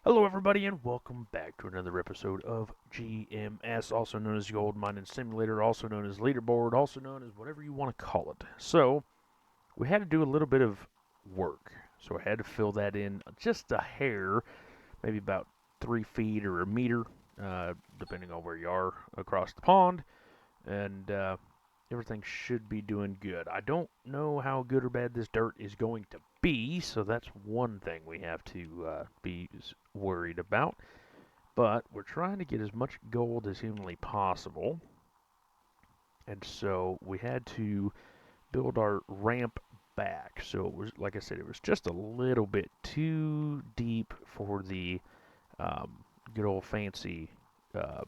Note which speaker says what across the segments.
Speaker 1: Hello, everybody, and welcome back to another episode of GMS, also known as Gold Mining Simulator, also known as Leaderboard, also known as whatever you want to call it. So, we had to do a little bit of work. So, I had to fill that in just a hair, maybe about 3 feet or a meter, depending on where you are across the pond. And everything should be doing good. I don't know how good or bad this dirt is going to be, so that's one thing we have to be worried about. But we're trying to get as much gold as humanly possible, and so we had to build our ramp back. So it was, like I said, it was just a little bit too deep for the good old fancy. Uh,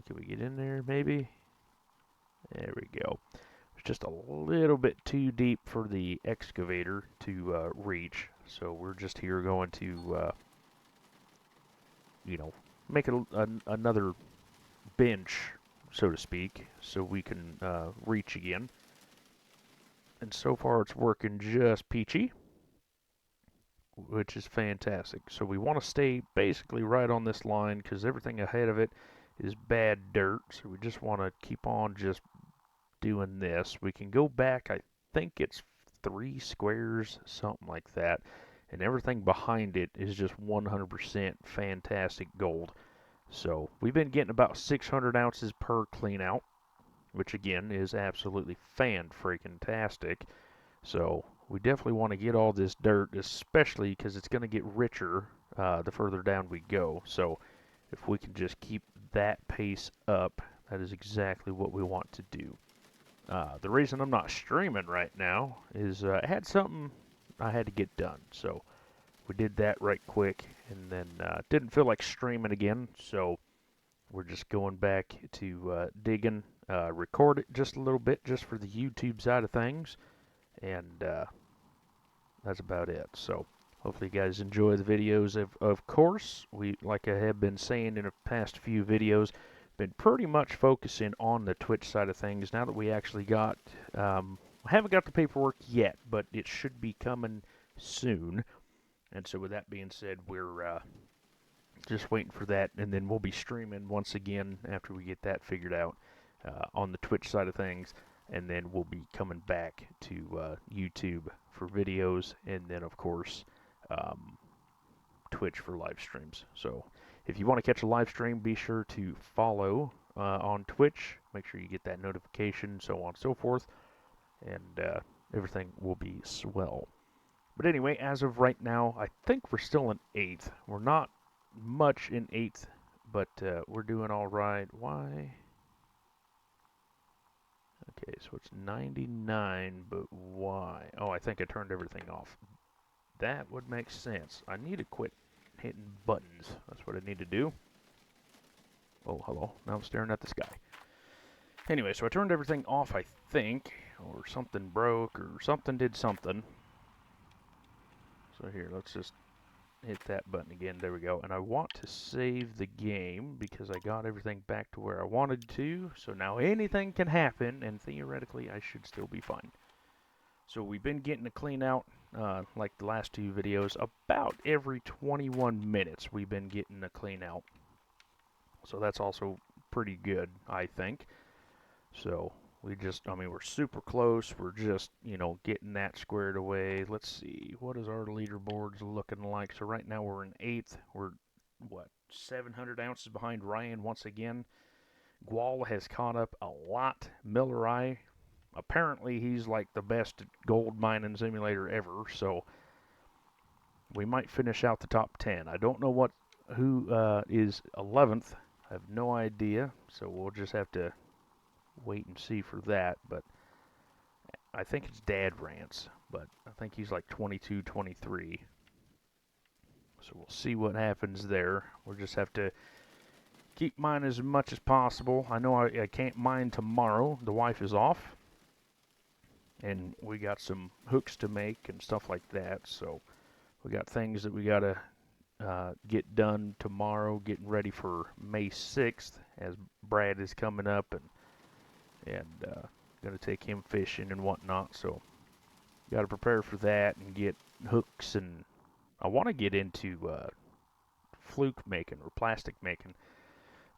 Speaker 1: can we get in there, maybe? There we go. It's just a little bit too deep for the excavator to reach. So we're just here going to, you know, make another bench, so to speak, so we can reach again. And so far it's working just peachy, which is fantastic. So we want to stay basically right on this line because everything ahead of it is bad dirt. So we just want to keep on just doing this. We can go back, I think it's 3 squares, something like that. And everything behind it is just 100% fantastic gold. So we've been getting about 600 ounces per clean out, which again is absolutely fan-freaking-tastic. So we definitely want to get all this dirt, especially because it's going to get richer the further down we go. So if we can just keep that pace up, that is exactly what we want to do. The reason I'm not streaming right now is I had something I had to get done. So we did that right quick and then didn't feel like streaming again. So we're just going back to digging, record it just a little bit just for the YouTube side of things. And that's about it. So hopefully you guys enjoy the videos. Of course, we, like I have been saying in the past few videos, been pretty much focusing on the Twitch side of things now that we actually got, I haven't got the paperwork yet, but it should be coming soon. And so with that being said, we're just waiting for that, and then we'll be streaming once again after we get that figured out on the Twitch side of things, and then we'll be coming back to YouTube for videos, and then of course Twitch for live streams. So if you want to catch a live stream, be sure to follow on Twitch. Make sure you get that notification, so on and so forth, and everything will be swell. But anyway, as of right now, I think we're still in 8th. We're not much in 8th, but we're doing all right. Why? Okay, so it's 99, but why? Oh, I think I turned everything off. That would make sense. I need to quit hitting buttons. That's what I need to do. Oh, hello. Now I'm staring at the sky. Anyway, so I turned everything off, I think, or something broke, or something did something. So here, let's just hit that button again. There we go. And I want to save the game because I got everything back to where I wanted to. So now anything can happen, and theoretically I should still be fine. So we've been getting a clean out, like the last 2 videos, about every 21 minutes we've been getting a clean out. So that's also pretty good, I think. So we just, I mean, we're super close. We're just, getting that squared away. Let's see, what is our leaderboards looking like? So right now we're in 8th. We're, what, 700 ounces behind Ryan once again. Gual has caught up a lot. Millerai, apparently he's like the best gold mining simulator ever. So we might finish out the top 10. I don't know who is 11th. I have no idea. So we'll just have to wait and see for that, but I think it's Dad Rants, but I think he's like 22, 23. So we'll see what happens there. We'll just have to keep mining as much as possible. I know I can't mine tomorrow. The wife is off, and we got some hooks to make and stuff like that, so we got things that we got to get done tomorrow, getting ready for May 6th, as Brad is coming up, and going to take him fishing and whatnot. So got to prepare for that and get hooks and I want to get into fluke making or plastic making,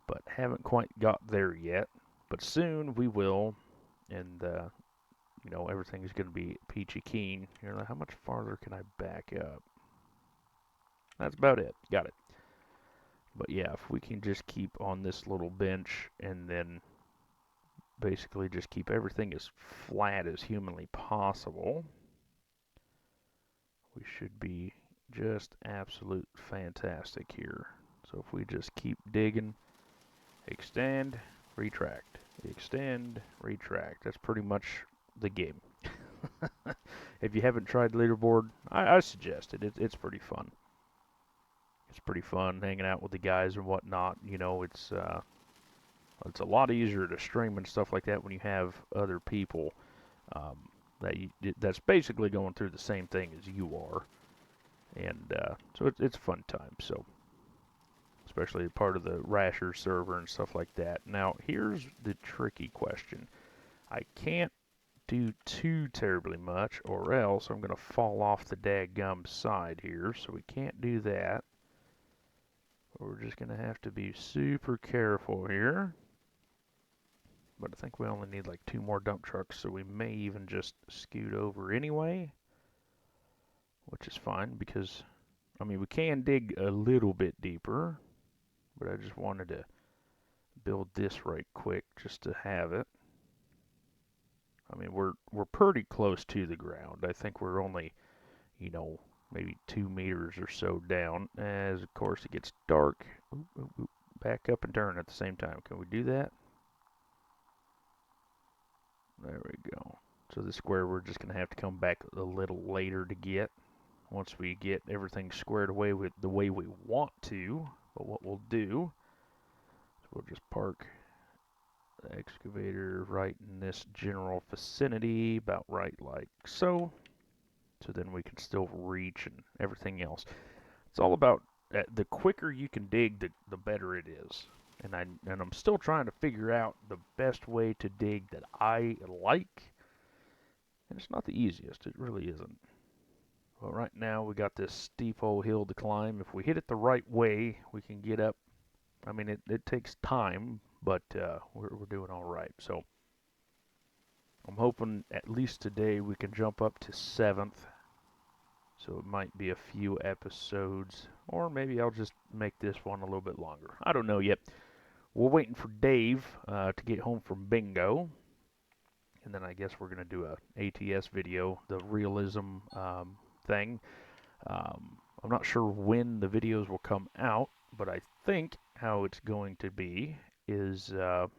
Speaker 1: but haven't quite got there yet. But soon we will, and you know, everything's going to be peachy keen. You know, how much farther can I back up? That's about it. Got it. But yeah, if we can just keep on this little bench and then basically just keep everything as flat as humanly possible, we should be just absolute fantastic here. So if we just keep digging, extend, retract, extend, retract. That's pretty much the game. If you haven't tried leaderboard, I suggest it. It's pretty fun. It's pretty fun hanging out with the guys and whatnot. You know, it's a lot easier to stream and stuff like that when you have other people um, that's basically going through the same thing as you are, and so it's a fun time. So especially part of the Rasher server and stuff like that. Now here's the tricky question: I can't do too terribly much, or else I'm gonna fall off the daggum side here. So we can't do that. We're just gonna have to be super careful here. But I think we only need like 2 more dump trucks, so we may even just scoot over anyway, which is fine because, I mean, we can dig a little bit deeper, but I just wanted to build this right quick just to have it. I mean, we're pretty close to the ground. I think we're only, you know, maybe 2 meters or so down. As of course it gets dark. Oop, oop, oop. Back up and turn at the same time. Can we do that? There we go. So the square we're just going to have to come back a little later to get, once we get everything squared away with the way we want to. But what we'll do is we'll just park the excavator right in this general vicinity, about right like so. So then we can still reach and everything else. It's all about the quicker you can dig, the better it is. And I'm still trying to figure out the best way to dig that I like. And it's not the easiest, it really isn't. Well, right now we got this steep old hill to climb. If we hit it the right way, we can get up. I mean, it takes time, but we're doing all right. So I'm hoping at least today we can jump up to 7th. So it might be a few episodes, or maybe I'll just make this one a little bit longer. I don't know yet. We're waiting for Dave to get home from bingo. And then I guess we're going to do a ATS video, the realism thing. I'm not sure when the videos will come out, but I think how it's going to be is the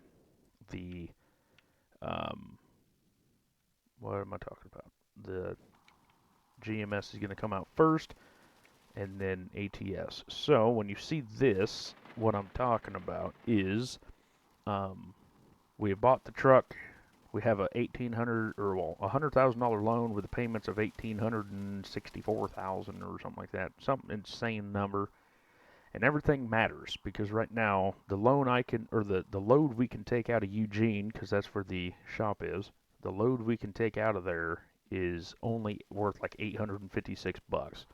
Speaker 1: what am I talking about? The GMS is going to come out first, and then ATS. So when you see this, what I'm talking about is we have bought the truck. We have a $1,800 or well $100,000 loan with the payments of $1,864,000 or something like that, some insane number. And everything matters because right now the loan I can or the load we can take out of Eugene, because that's where the shop is. The load we can take out of there is only worth like 856 bucks.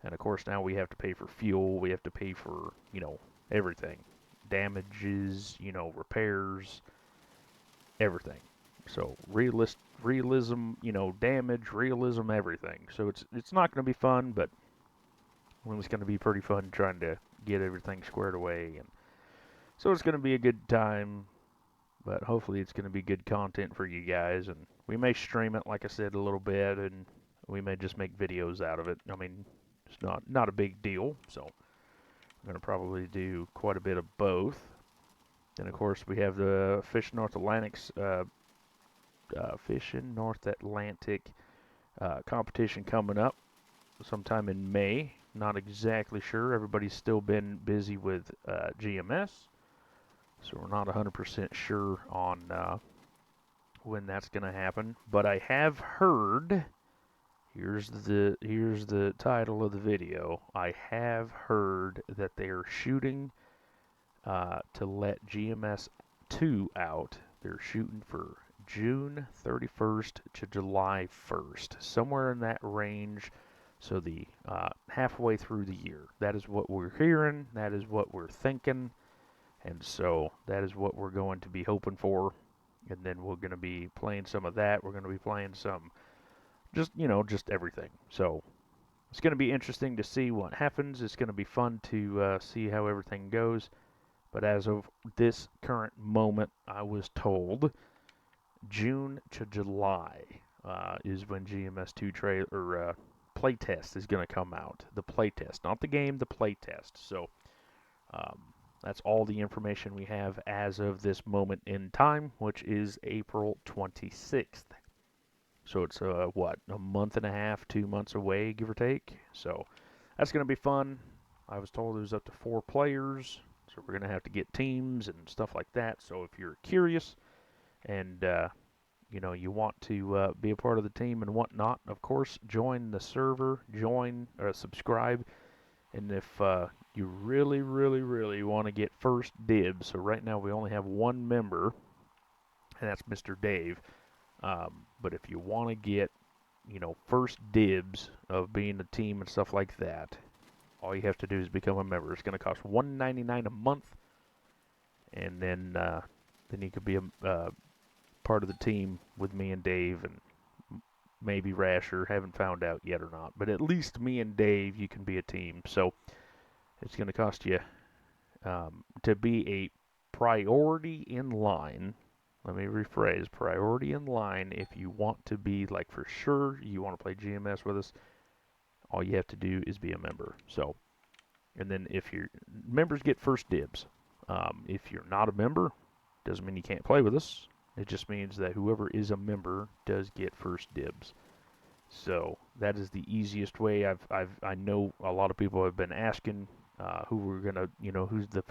Speaker 1: And of course now we have to pay for fuel, we have to pay for, you know, everything. Damages, you know, repairs, everything. So realism, you know, damage, realism, everything. So it's not going to be fun, but it's going to be pretty fun trying to get everything squared away, and so it's going to be a good time. But hopefully it's going to be good content for you guys, and we may stream it, like I said, a little bit, and we may just make videos out of it. I mean, it's not a big deal, so I'm going to probably do quite a bit of both. And of course we have the Fish North Atlantic's Fishing North Atlantic competition coming up sometime in May. Not exactly sure. Everybody's still been busy with GMS, so we're not 100% sure on when that's going to happen. But I have heard. Here's the title of the video. I have heard that they are shooting to let GMS 2 out. They're shooting for June 31st to July 1st, somewhere in that range. So the halfway through the year. That is what we're hearing. That is what we're thinking. And so that is what we're going to be hoping for. And then we're going to be playing some of that. We're going to be playing some, just everything. So it's going to be interesting to see what happens. It's going to be fun to see how everything goes. But as of this current moment, I was told June to July is when GMS2 playtest is going to come out. The playtest, not the game, the playtest. So um, that's all the information we have as of this moment in time, which is April 26th. So it's a month and a half, 2 months away, give or take. So that's going to be fun. I was told it was up to 4 players, so we're going to have to get teams and stuff like that. So if you're curious and you want to be a part of the team and whatnot, of course, join the server, subscribe, and if you really, really, really want to get first dibs, so right now we only have one member, and that's Mr. Dave. But if you want to get, first dibs of being a team and stuff like that, all you have to do is become a member. It's going to cost $1.99 a month, and then you could be a part of the team with me and Dave and maybe Rasher. Haven't found out yet or not, but at least me and Dave, you can be a team. So it's going to cost you to be a priority in line. Let me rephrase: priority in line. If you want to be like for sure, you want to play GMS with us, all you have to do is be a member. So, and then if your members get first dibs. If you're not a member, doesn't mean you can't play with us. It just means that whoever is a member does get first dibs. So that is the easiest way. I know a lot of people have been asking who we're gonna, who's the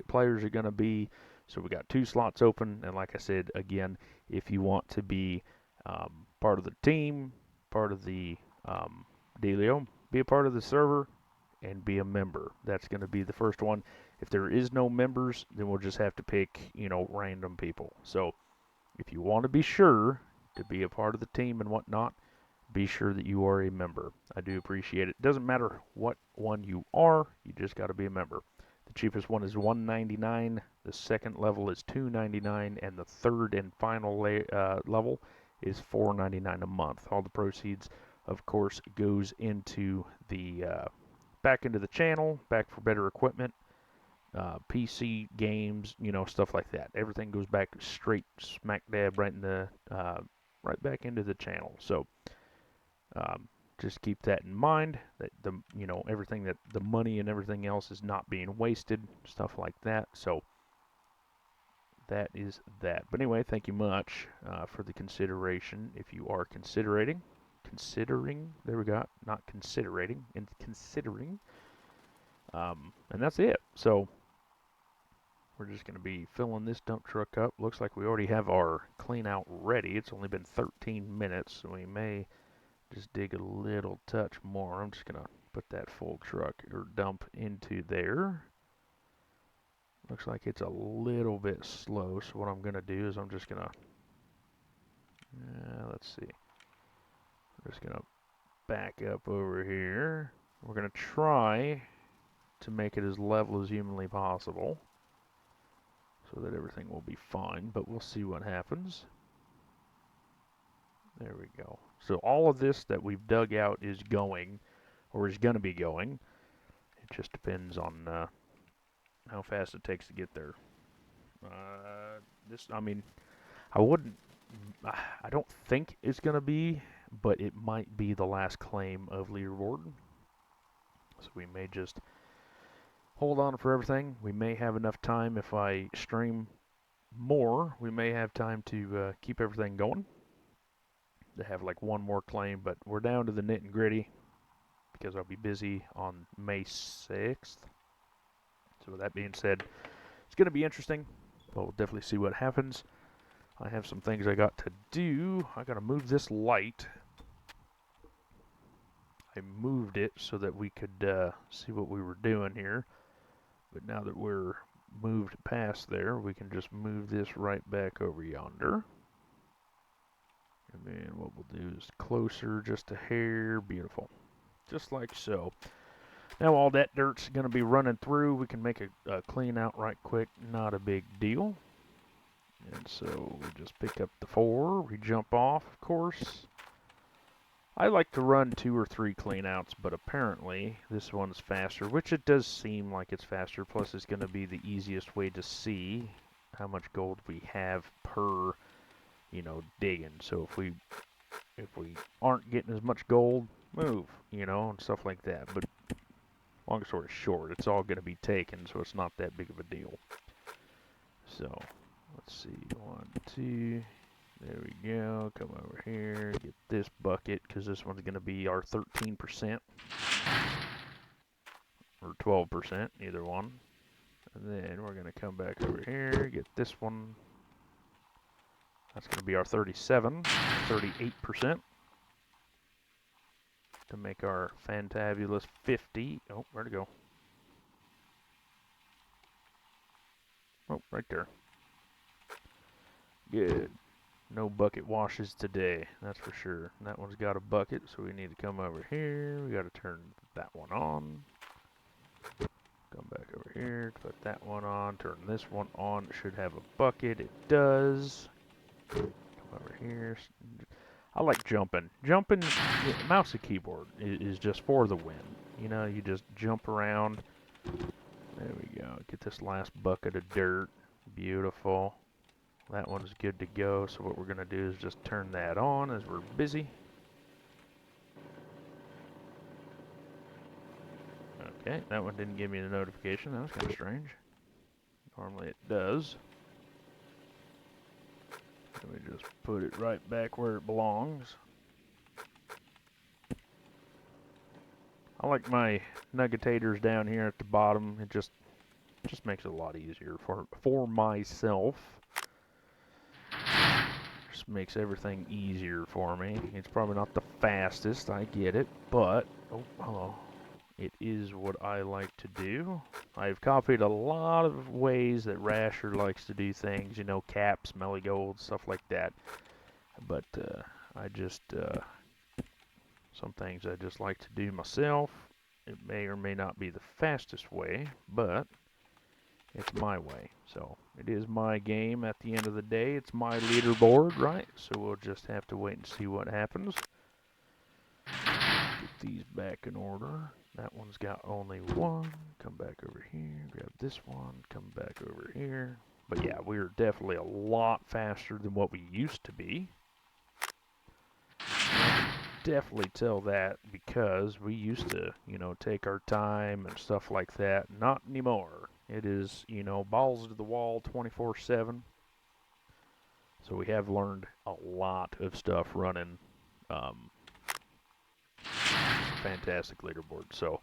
Speaker 1: players are gonna be. So we got 2 slots open, and like I said again, if you want to be part of the team, part of the dealio, be a part of the server, and be a member. That's going to be the first one. If there is no members, then we'll just have to pick, random people. So if you want to be sure to be a part of the team and whatnot, be sure that you are a member. I do appreciate it. Doesn't matter what one you are, you just got to be a member. The cheapest one is $1.99, the second level is $2.99, and the third and final level is $4.99 a month. All the proceeds, of course, goes into the back into the channel, back for better equipment, PC games, stuff like that. Everything goes back straight smack dab right right back into the channel. So just keep that in mind, that everything, that the money and everything else is not being wasted, stuff like that. So that is that. But anyway, thank you much for the consideration. If you are considering, there we go, not considerating, and considering. And that's it. So we're just going to be filling this dump truck up. Looks like we already have our clean out ready. It's only been 13 minutes, so we may just dig a little touch more. I'm just going to put that full truck or dump into there. Looks like it's a little bit slow, so what I'm going to do is I'm just going to, let's see. I'm just going to back up over here. We're going to try to make it as level as humanly possible, so that everything will be fine, but we'll see what happens. There we go. So all of this that we've dug out is going, or is going to be going. It just depends on how fast it takes to get there. I don't think it's going to be, but it might be the last claim of leaderboard. So we may just hold on for everything. We may have enough time if I stream more. We may have time to keep everything going, to have like one more claim, but we're down to the nit and gritty because I'll be busy on May 6th. So with that being said, it's going to be interesting, but we'll definitely see what happens. I have some things I got to do. I got to move this light. I moved it so that we could see what we were doing here. But now that we're moved past there, we can just move this right back over yonder. And then what we'll do is closer, just a hair. Beautiful. just like so. Now all that dirt's going to be running through. We can make a clean out right quick, not a big deal. And so we just pick up the 4, we jump off, of course. I like to run 2 or 3 cleanouts, but apparently this one's faster, which it does seem like it's faster, plus it's going to be the easiest way to see how much gold we have per, digging. So if we aren't getting as much gold, move, and stuff like that. But long story short, it's all going to be taken, so it's not that big of a deal. So, let's see, 1, 2, there we go, come over here, get this bucket, because this one's going to be our 13%, or 12%, either one. And then we're going to come back over here, get this one, that's going to be our 38%, to make our fantabulous 50, oh, where'd it go? Oh, right there. Good. No bucket washes today, that's for sure. And that one's got a bucket, so we need to come over here. We got to turn that one on. Come back over here, put that one on, turn this one on. It should have a bucket. It does. Come over here. I like jumping. Jumping, mouse and keyboard is just for the win. You just jump around. There we go. Get this last bucket of dirt. Beautiful. That one's good to go, so what we're going to do is just turn that on as we're busy. Okay, that one didn't give me the notification. That was kind of strange. Normally it does. Let me just put it right back where it belongs. I like my nuggetators down here at the bottom. It just makes it a lot easier for myself. Just makes everything easier for me. It's probably not the fastest, I get it, but oh, hello. It is what I like to do. I've copied a lot of ways that Rasher likes to do things, caps, melly gold, stuff like that. But I just some things I just like to do myself. It may or may not be the fastest way, but it's my way. So it is my game at the end of the day. It's my leaderboard, right? So we'll just have to wait and see what happens. Get these back in order. That one's got only 1. Come back over here, grab this one, come back over here. But yeah, we're definitely a lot faster than what we used to be. Definitely tell that because we used to, take our time and stuff like that. Not anymore. It is, balls to the wall 24/7. So we have learned a lot of stuff running fantastic leaderboard. So,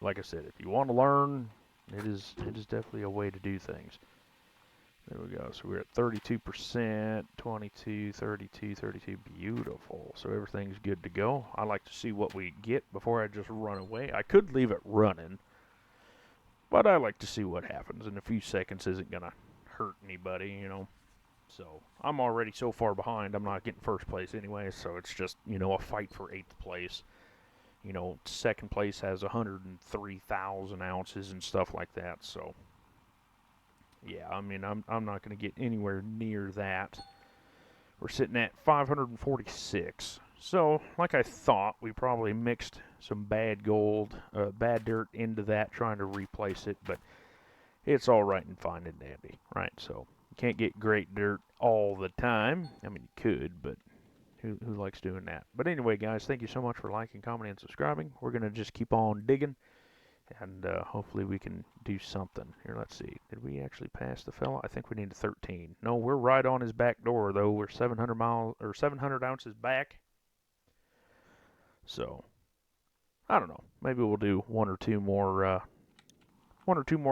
Speaker 1: like I said, if you want to learn, it is definitely a way to do things. There we go. So we're at 32%, 22, 32, 32. Beautiful. So everything's good to go. I like to see what we get before I just run away. I could leave it running, but I like to see what happens. And a few seconds isn't going to hurt anybody, So I'm already so far behind, I'm not getting first place anyway. So it's just, a fight for 8th place. Second place has 103,000 ounces and stuff like that. So yeah, I mean, I'm not going to get anywhere near that. We're sitting at 546. So, like I thought, we probably mixed some bad dirt into that, trying to replace it, but it's all right and fine and dandy, right? So, you can't get great dirt all the time. I mean, you could, but who likes doing that? But anyway, guys, thank you so much for liking, commenting, and subscribing. We're going to just keep on digging. And hopefully we can do something. Here, let's see. Did we actually pass the fella? I think we need a 13. No, we're right on his back door, though. We're 700 ounces back. So, I don't know. Maybe we'll do one or two more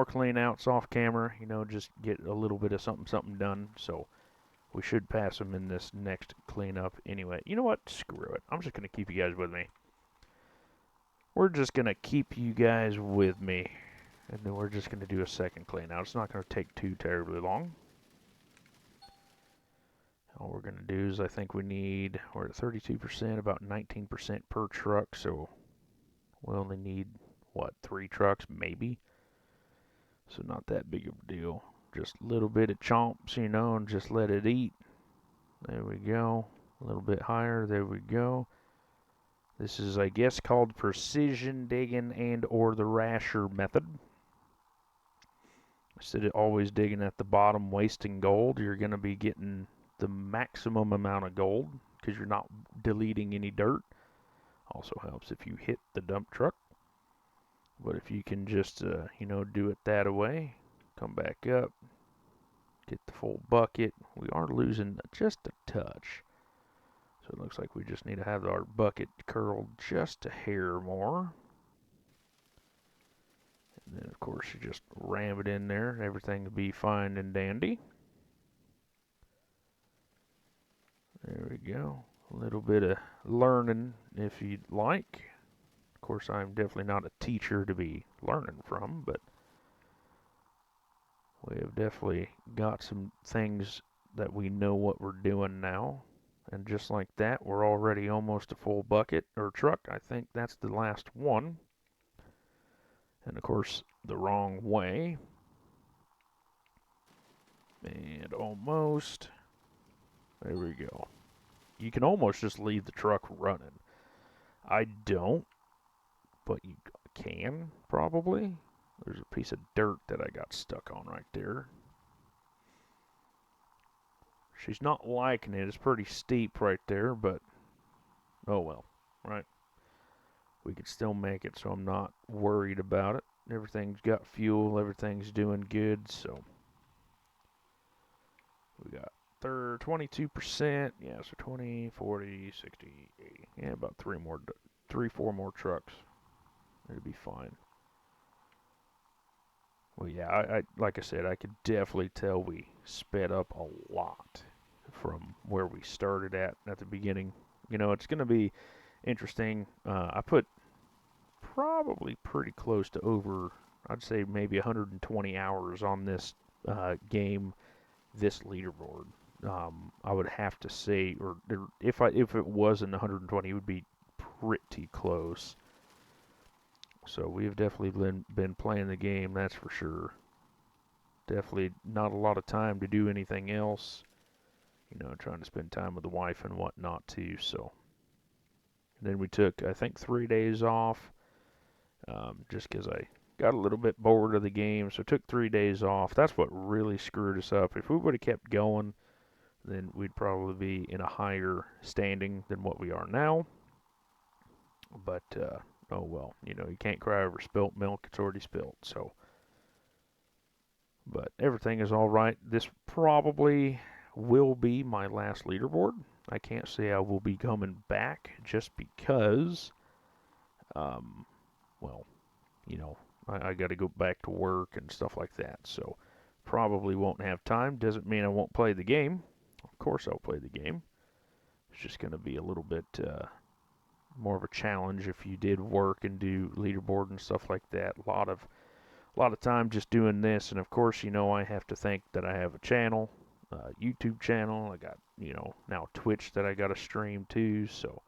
Speaker 1: clean outs off camera. Just get a little bit of something done. So, we should pass them in this next cleanup anyway. You know what? Screw it. I'm just going to keep you guys with me. We're just going to keep you guys with me. And then we're just going to do a second clean out. It's not going to take too terribly long. All we're going to do is, I think we're at 32%, about 19% per truck. So We only need, what, 3 trucks, maybe? So not that big of a deal. Just a little bit of chomps, you know, and just let it eat. There we go. A little bit higher. There we go. This is, I guess, called precision digging and or the rasher method. Instead of always digging at the bottom wasting gold, you're going to be getting the maximum amount of gold because you're not deleting any dirt. Also helps if you hit the dump truck. But if you can just, you know, do it that way, come back up, get the full bucket. We are losing just a touch. So it looks like we just need to have our bucket curled just a hair more. And then, of course, you just ram it in there. Everything will be fine and dandy. There we go. A little bit of learning if you'd like. Of course, I'm definitely not a teacher to be learning from, but we have definitely got some things that we know what we're doing now. And just like that, we're already almost a full bucket or truck. I think that's the last one. And of course, the wrong way. And almost. There we go. You can almost just leave the truck running. I don't, but you can probably. There's a piece of dirt that I got stuck on right there. She's not liking it. It's pretty steep right there, but oh well, right? We could still make it, so I'm not worried about it. Everything's got fuel. Everything's doing good, so we got 22%. Yeah, so 20, 40, 60, 80. Yeah, about 4 more trucks. It'll be fine. Well, yeah, I like I said, I could definitely tell we sped up a lot from where we started at the beginning. You know, it's going to be interesting. I put probably pretty close to over, I'd say maybe 120 hours on this game, this leaderboard. I would have to say, or if it wasn't 120, it would be pretty close. So we've definitely been playing the game, that's for sure. Definitely not a lot of time to do anything else. You know, trying to spend time with the wife and whatnot too. So and then we took, I think, 3 days off, just because I got a little bit bored of the game. So took 3 days off. That's what really screwed us up. If we would have kept going, then we'd probably be in a higher standing than what we are now. But oh well, you know, you can't cry over spilt milk. It's already spilt. So, but everything is all right. This probably will be my last leaderboard. I can't say I will be coming back just because, um, well, you know, I got to go back to work and stuff like that. So probably won't have time. Doesn't mean I won't play the game. Of course I'll play the game. It's just going to be a little bit more of a challenge if you did work and do leaderboard and stuff like that. A lot of time just doing this, and of course, you know, I have to think that I have a channel, YouTube channel. I got, you know, now Twitch that I got to stream too. So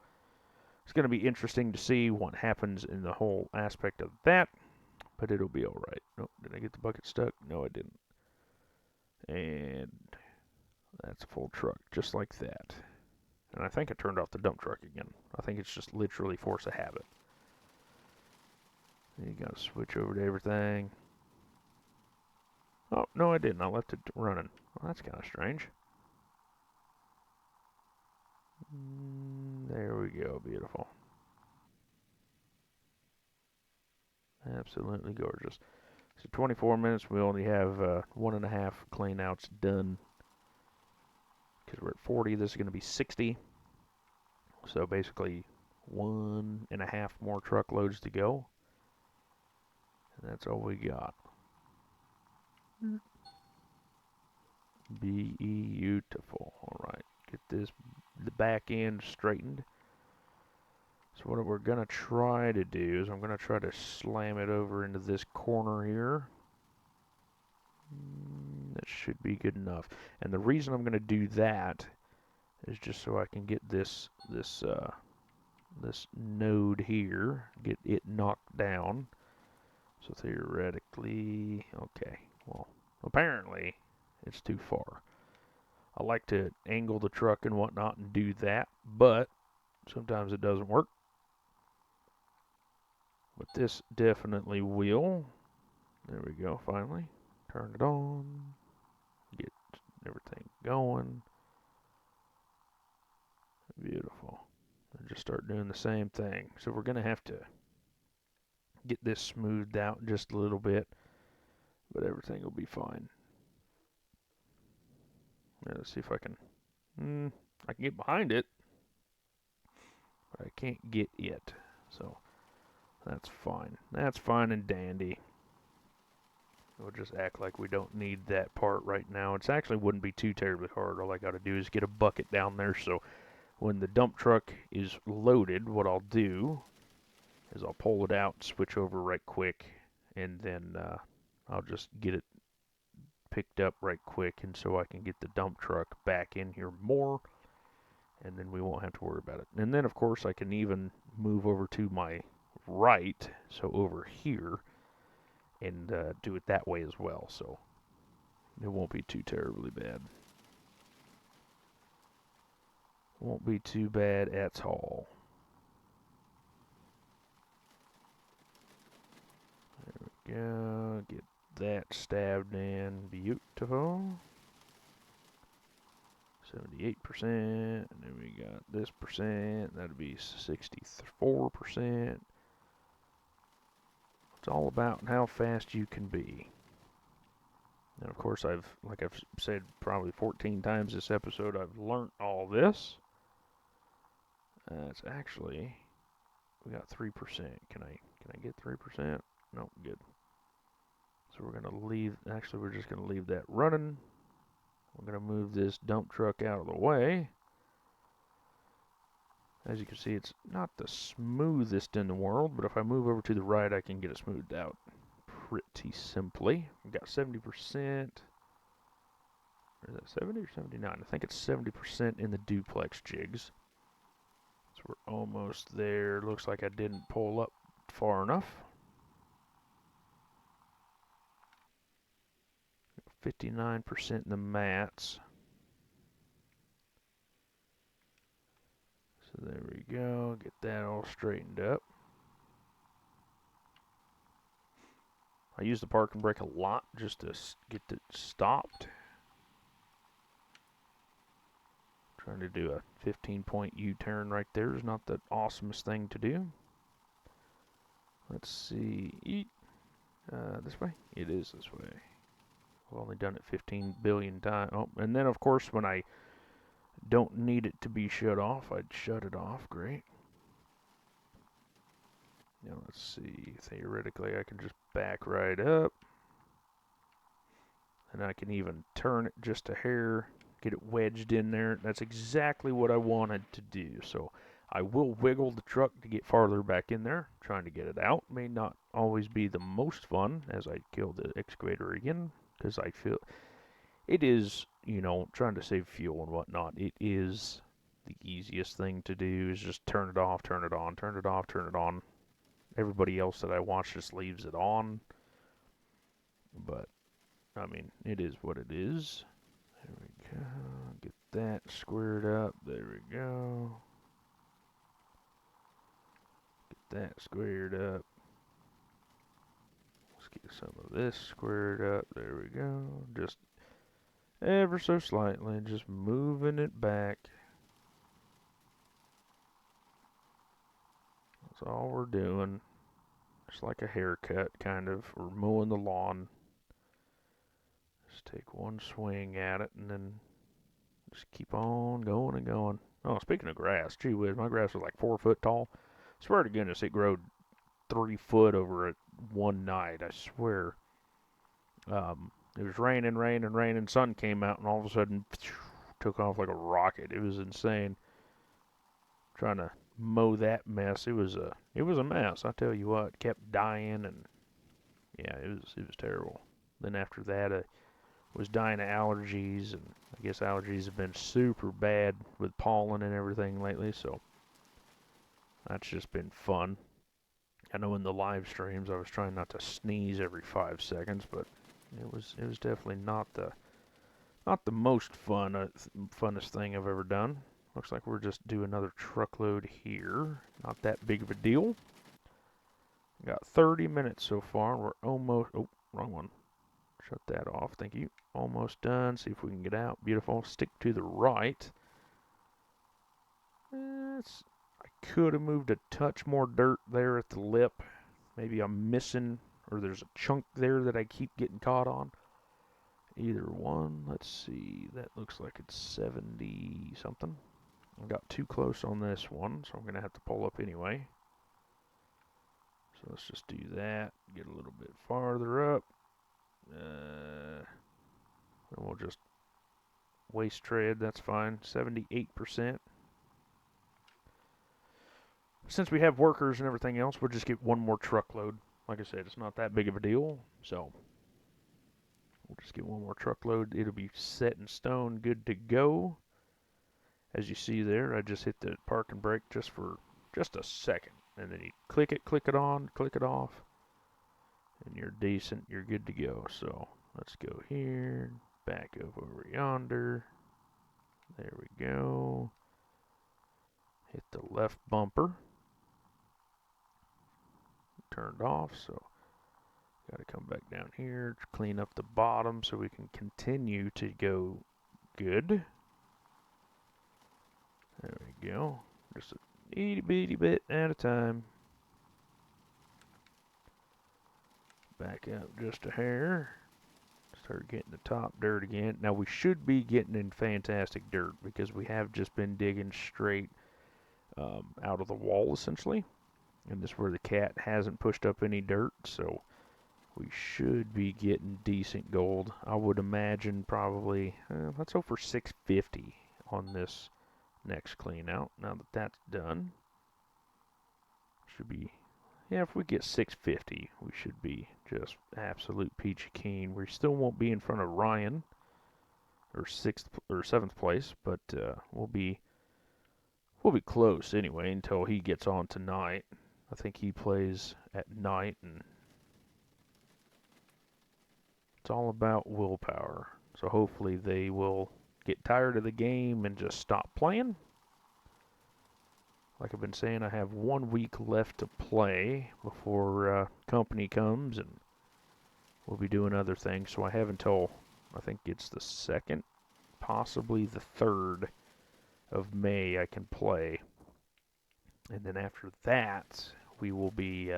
Speaker 1: it's going to be interesting to see what happens in the whole aspect of that. But it'll be all right. Oh, did I get the bucket stuck? No, I didn't. And that's a full truck, just like that. And I think I turned off the dump truck again. I think it's just literally force of habit. You gotta switch over to everything. Oh, no, I didn't. I left it running. Well, that's kind of strange. There we go. Beautiful. Absolutely gorgeous. So 24 minutes. We only have 1.5 cleanouts done. Because we're at 40. This is going to be 60. So basically 1.5 more truckloads to go. And that's all we got. Beautiful. Alright. Get the back end straightened. So what we're going to try to do is I'm going to try to slam it over into this corner here. That should be good enough. And the reason I'm going to do that is just so I can get this this node here, get it knocked down. So theoretically, okay, well, apparently it's too far. I like to angle the truck and whatnot and do that, but sometimes it doesn't work. But this definitely will. There we go, finally. Turn it on. Get everything going. Beautiful. And just start doing the same thing. So we're going to have to get this smoothed out just a little bit, but everything will be fine. Let's see if I can. I can get behind it, but I can't get it. So that's fine. That's fine and dandy. We'll just act like we don't need that part right now. It actually wouldn't be too terribly hard. All I got to do is get a bucket down there. So when the dump truck is loaded, what I'll do is I'll pull it out, switch over right quick, and then I'll just get it picked up right quick, and so I can get the dump truck back in here more, and then we won't have to worry about it. And then, of course, I can even move over to my right, so over here, and do it that way as well, so it won't be too terribly bad. Won't be too bad at all. There we go. Get that stabbed in. Beautiful. 78%. And then we got this percent. That'd be 64%. It's all about how fast you can be. And of course, like I've said probably 14 times this episode, I've learned all this. It's actually, we got 3%. Can I get 3%? No, good. So we're going to leave, actually we're just going to leave that running. We're going to move this dump truck out of the way. As you can see, it's not the smoothest in the world, but if I move over to the right, I can get it smoothed out pretty simply. We've got 70%. Or is that 70 or 79? I think it's 70% in the duplex jigs. So we're almost there. Looks like I didn't pull up far enough. 59% in the mats. So there we go. Get that all straightened up. I use the parking brake a lot just to get it stopped. Trying to do a 15-point U-turn right there is not the awesomest thing to do. Let's see. This way? It is this way. I've only done it 15 billion times. Oh, and then of course when I don't need it to be shut off, I'd shut it off. Great. Now let's see. Theoretically, I can just back right up. And I can even turn it just a hair, get it wedged in there. That's exactly what I wanted to do. So I will wiggle the truck to get farther back in there. Trying to get it out may not always be the most fun as I kill the excavator again, because I feel it is, trying to save fuel and whatnot. It is the easiest thing to do is just turn it off, turn it on, turn it off, turn it on. Everybody else that I watch just leaves it on. But, I mean, it is what it is. There we go. Get that squared up. There we go. Get that squared up. Let's get some of this squared up. There we go. Just ever so slightly, just moving it back. That's all we're doing. Just like a haircut, kind of. We're mowing the lawn. Just take one swing at it and then just keep on going and going. Oh, speaking of grass, gee whiz, my grass was like 4 foot tall. Swear to goodness, it growed 3 foot over one night. I swear. It was raining. Sun came out, and all of a sudden, took off like a rocket. It was insane. Trying to mow that mess. It was a mess. I tell you what, kept dying, and yeah, it was terrible. Then after that, I was dying of allergies, and I guess allergies have been super bad with pollen and everything lately. So That's just been fun. I know in the live streams I was trying not to sneeze every 5 seconds, but it was definitely not the most funnest thing I've ever done. Looks like we're just do another truckload here. Not that big of a deal. Got 30 minutes so far. We're almost. Oh, wrong one. Shut that off. Thank you. Almost done. See if we can get out. Beautiful. Stick to the right. I could have moved a touch more dirt there at the lip. Maybe I'm missing, or there's a chunk there that I keep getting caught on. Either one. Let's see. That looks like it's 70 something. I got too close on this one, so I'm going to have to pull up anyway. So let's just do that. Get a little bit farther up. And we'll just waste tread. That's fine. 78%. Since we have workers and everything else, we'll just get one more truckload. Like I said, it's not that big of a deal, so we'll just get one more truckload. It'll be set in stone, good to go. As you see there, I just hit the park and brake just for just a second. And then you click it on, click it off, and you're decent, you're good to go. So let's go here, back up over yonder. There we go. Hit the left bumper. Turned off, so got to come back down here, clean up the bottom so we can continue to go good. There we go. Just a itty bitty bit at a time. Back up just a hair. Start getting the top dirt again. Now we should be getting in fantastic dirt because we have just been digging straight out of the wall essentially. And this is where the cat hasn't pushed up any dirt, so we should be getting decent gold. I would imagine probably, let's hope for 650 on this next clean out. Now that that's done, should be, yeah, if we get 650, we should be just absolute peachy keen. We still won't be in front of Ryan, or 6th or 7th place, but we'll be close anyway until he gets on tonight. I think he plays at night, and it's all about willpower. So hopefully they will get tired of the game and just stop playing. Like I've been saying, I have 1 week left to play before company comes, and we'll be doing other things. So I have until, I think it's the 2nd, possibly the 3rd of May I can play. And then after that, we will be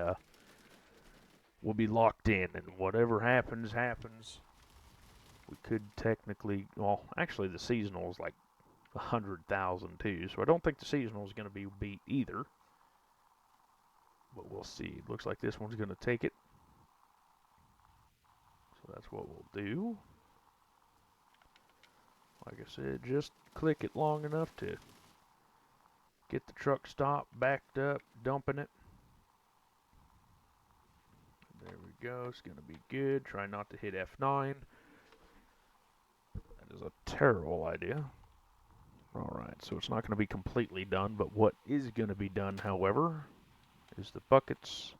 Speaker 1: we'll be locked in, and whatever happens, happens. We could technically, well, actually the seasonal is like 100,000 too, so I don't think the seasonal is going to be beat either. But we'll see. It looks like this one's going to take it. So that's what we'll do. Like I said, just click it long enough to get the truck stopped, backed up, dumping it. There we go. It's going to be good. Try not to hit F9. That is a terrible idea. Alright, so it's not going to be completely done, but what is going to be done, however, is the buckets.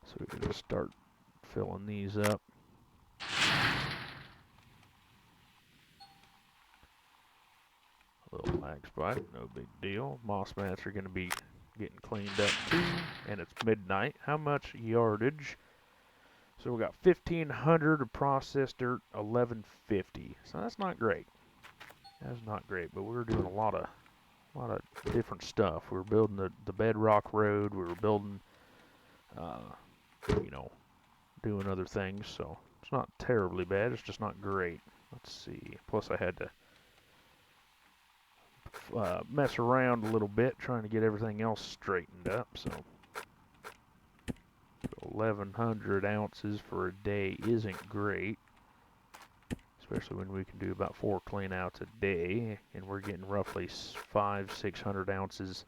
Speaker 1: So we're going to start filling these up. A little lag spike, no big deal. Moss mats are going to be getting cleaned up too, and it's midnight. How much yardage? So we got 1,500 of processed dirt, 1,150. So that's not great. That's not great, but we're doing a lot of different stuff. We were building the bedrock road. We were building, you know, doing other things. So it's not terribly bad. It's just not great. Let's see. Plus I had to mess around a little bit trying to get everything else straightened up. So 1,100 ounces for a day isn't great, especially when we can do about 4 cleanouts a day, and we're getting roughly 500-600 ounces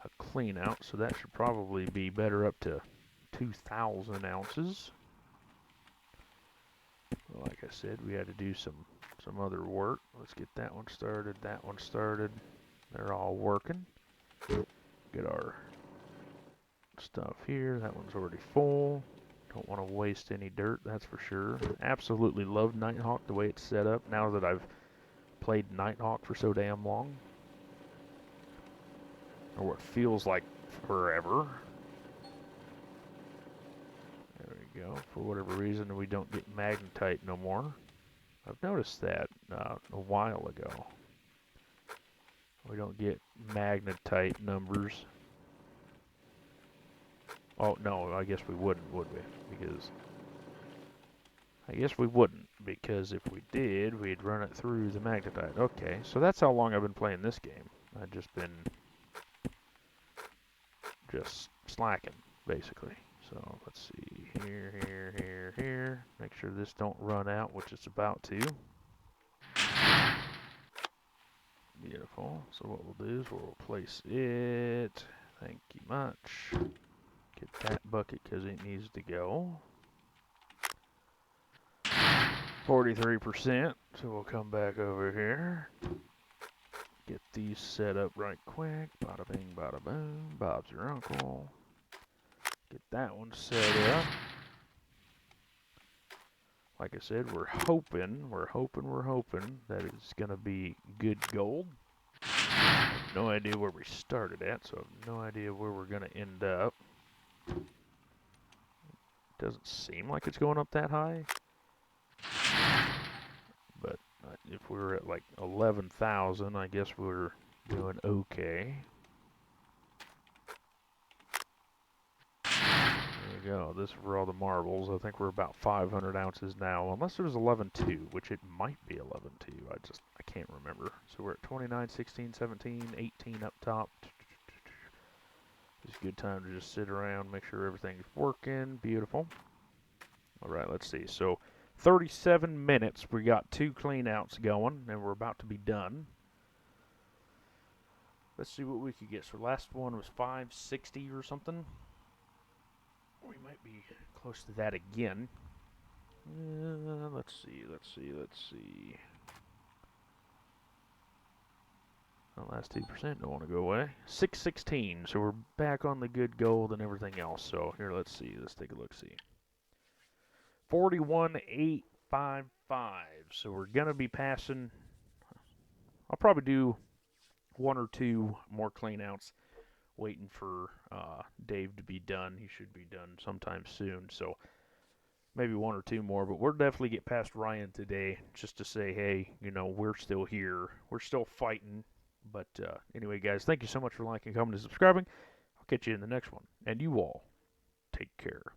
Speaker 1: a cleanout. So that should probably be better up to 2,000 ounces. Like I said, we had to do some other work. Let's get that one started, that one started. They're all working. Get our stuff here. That one's already full. Don't want to waste any dirt, that's for sure. Absolutely love Nighthawk the way it's set up now that I've played Nighthawk for so damn long. Or what feels like forever. There we go. For whatever reason, we don't get magnetite no more. I've noticed that a while ago. We don't get magnetite numbers. Oh, no, I guess we wouldn't, would we? Because I guess we wouldn't, because if we did, we'd run it through the magnetite. Okay, so that's how long I've been playing this game. I've just been slacking, basically. So let's see, here. Make sure this don't run out, which it's about to. Beautiful. So what we'll do is we'll replace it. Thank you much. Get that bucket because it needs to go. 43%. So we'll come back over here. Get these set up right quick. Bada bing, bada boom. Bob's your uncle. Get that one set up. Like I said, we're hoping that it's going to be good gold. I have no idea where we started at, so I have no idea where we're going to end up. Doesn't seem like it's going up that high. But if we were at like 11,000, I guess we're doing okay. There we go. This is for all the marbles. I think we're about 500 ounces now, unless it was 11.2, which it might be 11.2. I can't remember. So we're at 29, 16, 17, 18 up top. It's a good time to just sit around, make sure everything's working. Beautiful. All right, let's see. So 37 minutes. We got 2 clean outs going, and we're about to be done. Let's see what we could get. So last one was 560 or something. We might be close to that again. Let's see. The last 2% don't want to go away. 616, so we're back on the good gold and everything else. So here, let's see. Let's take a look. See. 41,855. So we're gonna be passing. I'll probably do 1 or 2 more clean outs. Waiting for Dave to be done. He should be done sometime soon. So maybe 1 or 2 more, but we'll definitely get past Ryan today just to say, hey, you know, we're still here. We're still fighting. But anyway, guys, thank you so much for liking, commenting, and subscribing. I'll catch you in the next one. And you all, take care.